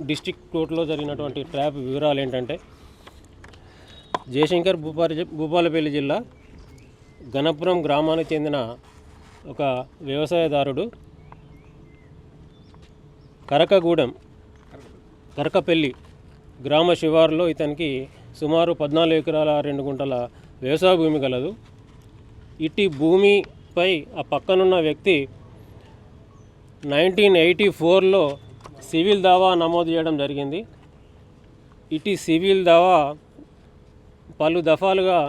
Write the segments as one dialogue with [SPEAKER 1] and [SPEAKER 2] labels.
[SPEAKER 1] District కోర్టులో జరిగినటువంటి trap వివరాలు ఏంటంటే, జయశంకర్ భూపాలపల్లి జిల్లా గణపురం గ్రామానికి చెందిన ఒక వ్యవసాయదారుడు కరకపల్లి గ్రామ శివారులో ఇతనికి సుమారు 14 ఎకరాల 2 గుంటల వ్యవసాయ భూమి కలదు. ఇట్టి భూమిపై ఆ పక్కనున్న వ్యక్తి 1984లో సివిల్ దావా నమోదు చేయడం జరిగింది. ఇటీ సివిల్ దావా పలు దఫాలుగా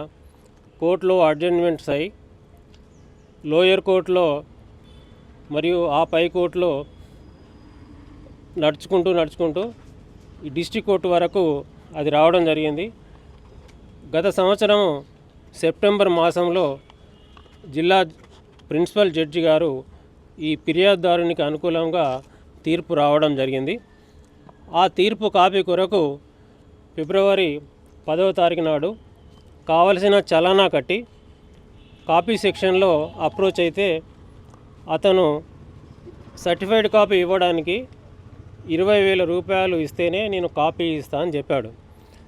[SPEAKER 1] కోర్టులో అడ్జర్న్మెంట్స్ అయి లోయర్ కోర్టులో మరియు ఆ పై కోర్టులో నడుచుకుంటూ ఈ డిస్ట్రిక్ట్ కోర్టు వరకు అది రావడం జరిగింది. గత సంవత్సరం సెప్టెంబర్ మాసంలో జిల్లా ప్రిన్సిపల్ జడ్జి గారు ఈ ఫిర్యాదుదారునికి అనుకూలంగా తీర్పు రావడం జరిగింది. ఆ తీర్పు కాపీ కొరకు ఫిబ్రవరి 10వ తారీఖు నాడు కావలసిన చలానా కట్టి కాపీ సెక్షన్లో అప్రోచ్ అయితే అతను సర్టిఫైడ్ కాపీ ఇవ్వడానికి 20,000 రూపాయలు ఇస్తేనే నేను కాపీ ఇస్తా అని చెప్పాడు.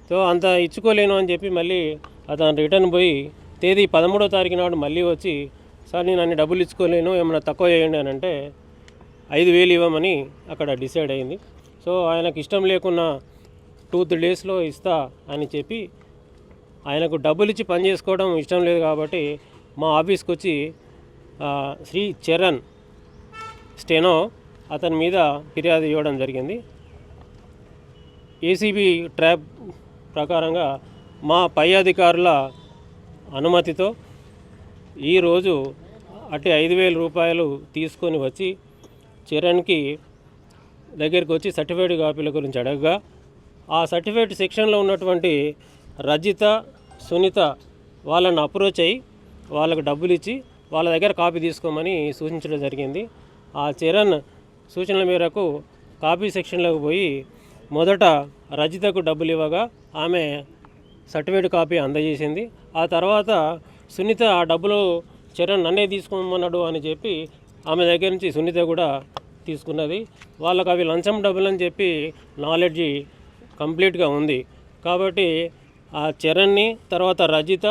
[SPEAKER 1] సో అంత ఇచ్చుకోలేను అని చెప్పి మళ్ళీ అతను రిటర్న్ పోయి తేదీ 13వ తారీఖు నాడు మళ్ళీ వచ్చి, సార్ నేను అన్ని డబ్బులు ఇచ్చుకోలేను, ఏమైనా తక్కువ చేయండి అని అంటే 5,000 ఇవ్వమని అక్కడ డిసైడ్ అయింది. సో ఆయనకు ఇష్టం లేకున్నా 2-3 డేస్లో ఇస్తా అని చెప్పి, ఆయనకు డబ్బులు ఇచ్చి పని చేసుకోవడం ఇష్టం లేదు కాబట్టి మా ఆఫీస్కి వచ్చి శ్రీ చరణ్ స్టెనో అతని మీద ఫిర్యాదు ఇవ్వడం జరిగింది. ఏసీబీ ట్రాప్ ప్రకారంగా మా పై అధికారుల అనుమతితో ఈరోజు అట్టి 5,000 రూపాయలు తీసుకొని వచ్చి చరణ్కి దగ్గరికి వచ్చి సర్టిఫైడ్ కాపీల గురించి అడగగా, ఆ సర్టిఫైడ్ సెక్షన్లో ఉన్నటువంటి రజిత, సునీత వాళ్ళని అప్రోచ్ అయ్యి వాళ్ళకు డబ్బులు ఇచ్చి వాళ్ళ దగ్గర కాపీ తీసుకోమని సూచించడం జరిగింది. ఆ చరణ్ సూచనల మేరకు కాపీ సెక్షన్లోకి పోయి మొదట రజితకు డబ్బులు ఇవ్వగా ఆమె సర్టిఫైడ్ కాపీ అందజేసింది. ఆ తర్వాత సునీత ఆ డబ్బులు చరణ్ నన్నే తీసుకోమన్నాడు అని చెప్పి ఆమె దగ్గర నుంచి సునీత కూడా తీసుకున్నది. వాళ్ళకు అవి లంచం డబ్బులు అని చెప్పి నాలెడ్జి కంప్లీట్గా ఉంది. కాబట్టి ఆ చరణ్ని, తర్వాత రజిత,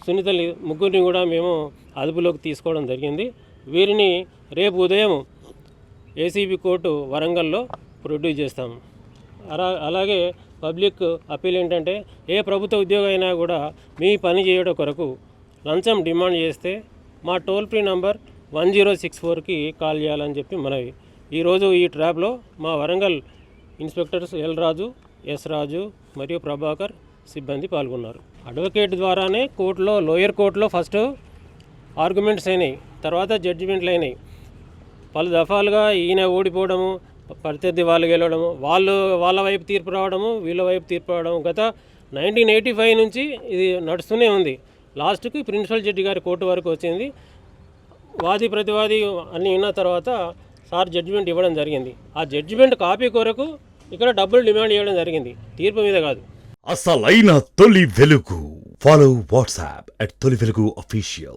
[SPEAKER 1] సునీత ముగ్గురిని కూడా మేము అదుపులోకి తీసుకోవడం జరిగింది. వీరిని రేపు ఉదయం ఏసీబీ కోర్టు వరంగల్లో ప్రొడ్యూస్ చేస్తాము. అలాగే పబ్లిక్ అప్పీల్ ఏంటంటే, ఏ ప్రభుత్వ ఉద్యోగం అయినా కూడా మీ పని చేయడం కొరకు లంచం డిమాండ్ చేస్తే మా టోల్ ఫ్రీ నంబర్ 1064కి కాల్ చేయాలని చెప్పి మనవి. ఈరోజు ఈ ట్రాప్లో మా వరంగల్ ఇన్స్పెక్టర్స్ ఎల్ రాజు, ఎస్ రాజు మరియు ప్రభాకర్ సిబ్బంది పాల్గొన్నారు. అడ్వకేట్ ద్వారానే కోర్టులో, లోయర్ కోర్టులో ఫస్ట్ ఆర్గ్యుమెంట్స్ అయినాయి, తర్వాత జడ్జిమెంట్లు అయినాయి. పలు దఫాలుగా ఈయన ఓడిపోవడము, ప్రత్యర్థి వాళ్ళు గెలవడము, వాళ్ళ వైపు తీర్పు రావడము, వీళ్ళ వైపు తీర్పు రావడము గత 1985 నుంచి ఇది నడుస్తూనే ఉంది. లాస్ట్కి ప్రిన్సిపల్ జడ్జి గారి కోర్టు వరకు వచ్చింది. వాది ప్రతివాది అన్నీ విన్న తర్వాత సార్ జడ్జిమెంట్ ఇవ్వడం జరిగింది. ఆ జడ్జిమెంట్ కాపీ కొరకు ఇక్కడ డబ్బులు డిమాండ్ చేయడం జరిగింది, తీర్పు మీద కాదు.
[SPEAKER 2] అసలైన తొలి వెలుగు. ఫాలో వాట్సాప్ @తొలి వెలుగు official.